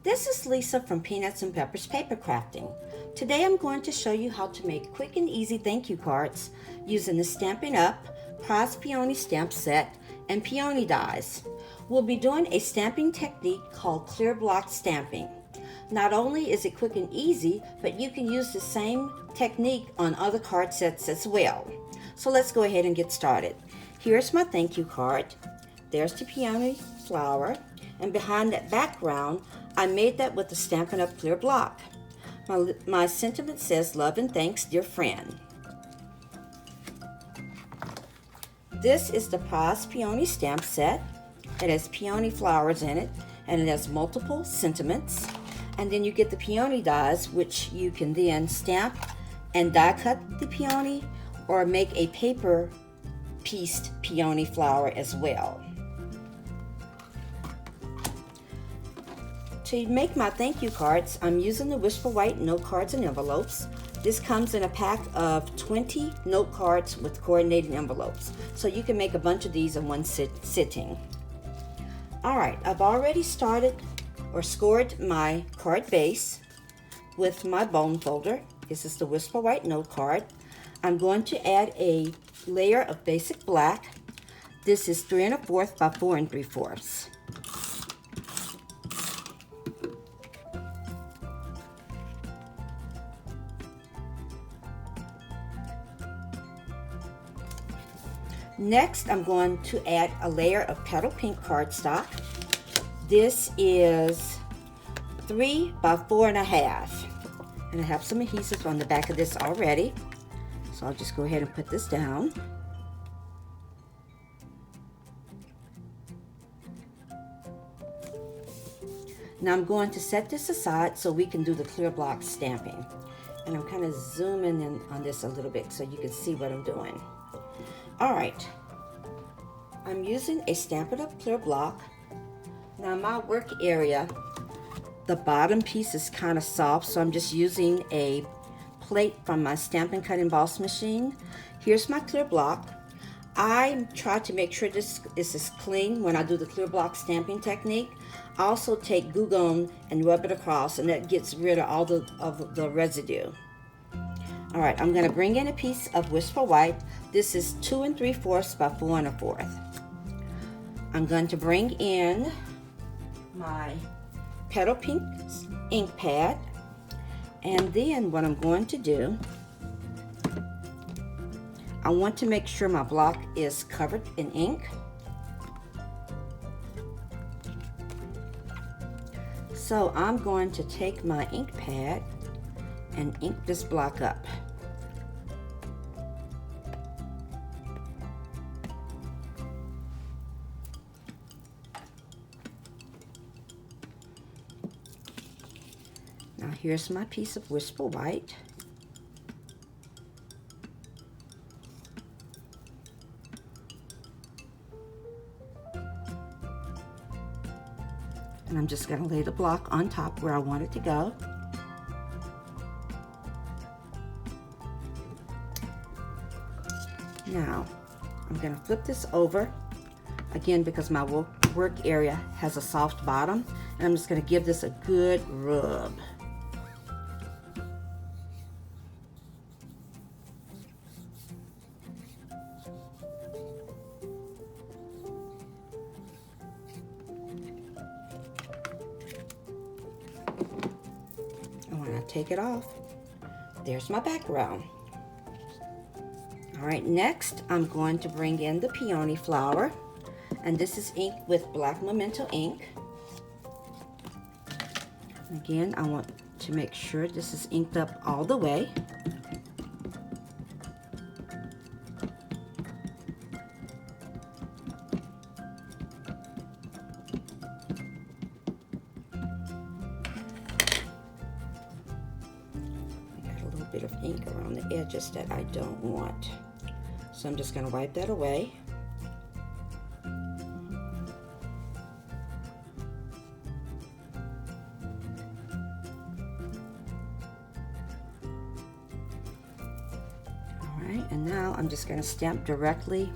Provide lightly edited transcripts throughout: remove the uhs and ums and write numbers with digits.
This is Lisa from Peanuts and Peppers Paper Crafting. Today I'm going to show you how to make quick and easy thank you cards using the Stampin' Up! Prized Peony stamp set and peony dies. We'll be doing a stamping technique called clear block stamping. Not only is it quick and easy, but you can use the same technique on other card sets as well. So let's go ahead and get started. Here's my thank you card. There's the peony flower, and behind that background I made that with the Stampin' Up! Clear block. My sentiment says, "Love and thanks, dear friend." This is the Prized Peony stamp set. It has peony flowers in it, and it has multiple sentiments. And then you get the peony dies, which you can then stamp and die cut the peony or make a paper pieced peony flower as well. To make my thank you cards, I'm using the Whisper White note cards and envelopes. This comes in a pack of 20 note cards with coordinating envelopes. So you can make a bunch of these in one sitting. Alright, I've already started or scored my card base with my bone folder. This is the Whisper White note card. I'm going to add a layer of basic black. This is 3 1/4 by 4 3/4. Next, I'm going to add a layer of Petal pink cardstock. This is 3 by 4 1/2. And I have some adhesive on the back of this already. So I'll just go ahead and put this down. Now I'm going to set this aside so we can do the clear block stamping. And I'm kind of zooming in on this a little bit so you can see what I'm doing. Alright, I'm using a Stampin' Up! Clear block. Now my work area, the bottom piece is kind of soft, so I'm just using a plate from my Stampin' Cut Emboss machine. Here's my clear block. I try to make sure this is clean when I do the clear block stamping technique. I also take glue gun and rub it across, and that gets rid of all the residue. Alright, I'm going to bring in a piece of Whisper White. This is 2 3/4 by 4 1/4. I'm going to bring in my Petal Pink ink pad. And then what I'm going to do, I want to make sure my block is covered in ink. So I'm going to take my ink pad and ink this block up. Now here's my piece of Whisper White. And I'm just going to lay the block on top where I want it to go. Now, I'm going to flip this over, again because my work area has a soft bottom, and I'm just going to give this a good rub. And when I take it off, there's my background. Alright, next I'm going to bring in the peony flower, and this is ink with black Memento ink. And again, I want to make sure this is inked up all the way. I got a little bit of ink around the edges that I don't want. So I'm just going to wipe that away. Alright, and now I'm just going to stamp directly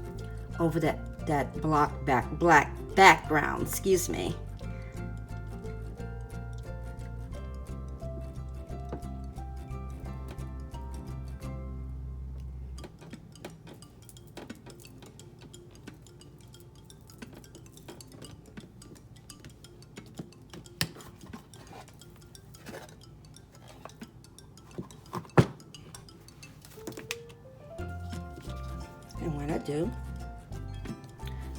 over that black background, excuse me. do,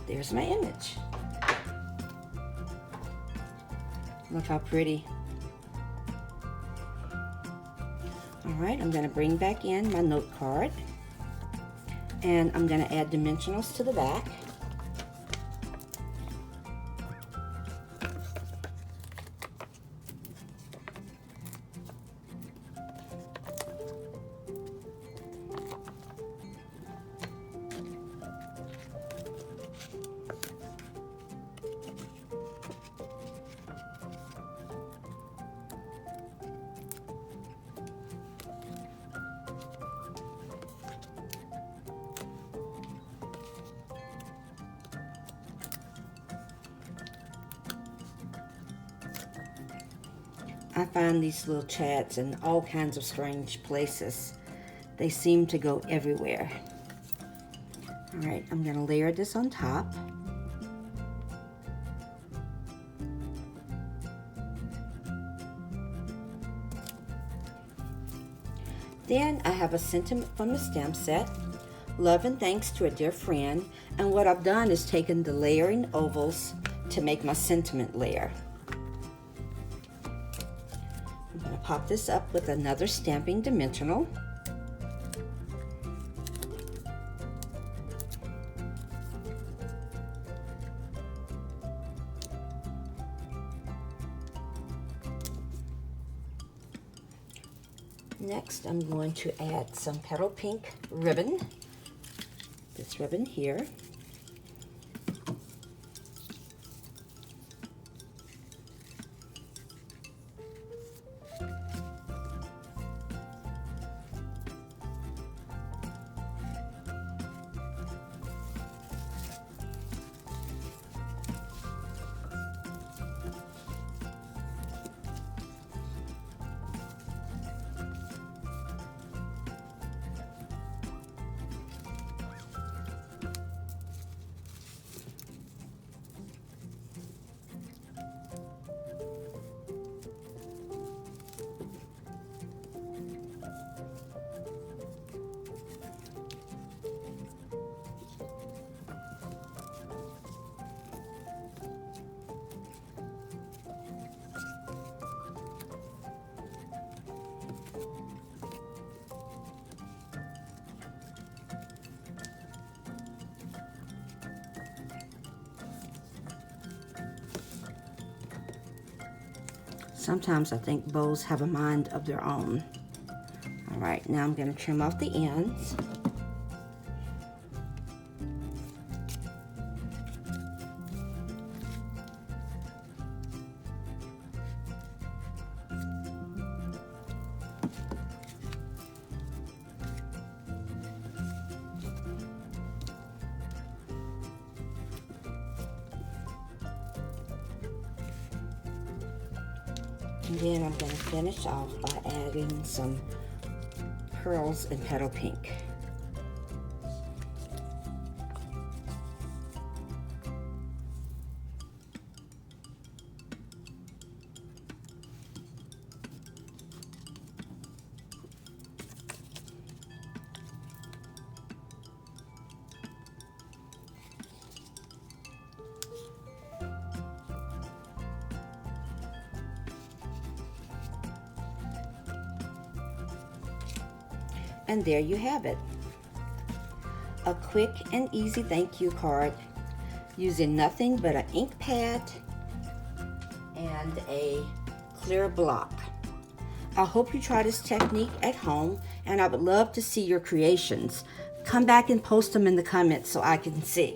there's my image. Look how pretty. All right, I'm going to bring back in my note card, and I'm going to add dimensionals to the back. I find these little chats in all kinds of strange places. They seem to go everywhere. All right, I'm going to layer this on top. Then I have a sentiment from the stamp set. Love and thanks to a dear friend. And what I've done is taken the layering ovals to make my sentiment layer. I'm going to pop this up with another stamping dimensional. Next, I'm going to add some Petal Pink ribbon, this ribbon here. Sometimes I think bows have a mind of their own. All right, now I'm going to trim off the ends. And then I'm going to finish off by adding some pearls in Petal Pink. And there you have it. A quick and easy thank you card using nothing but an ink pad and a clear block. I hope you try this technique at home, and I would love to see your creations. Come back and post them in the comments so I can see.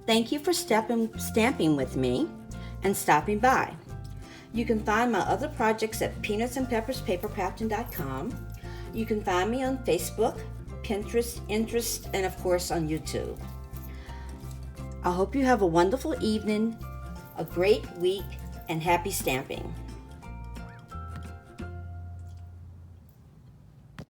Thank you for stamping with me and stopping by. You can find my other projects at peanutsandpepperspapercrafting.com. You can find me on Facebook, Pinterest, and of course on YouTube. I hope you have a wonderful evening, a great week, and happy stamping.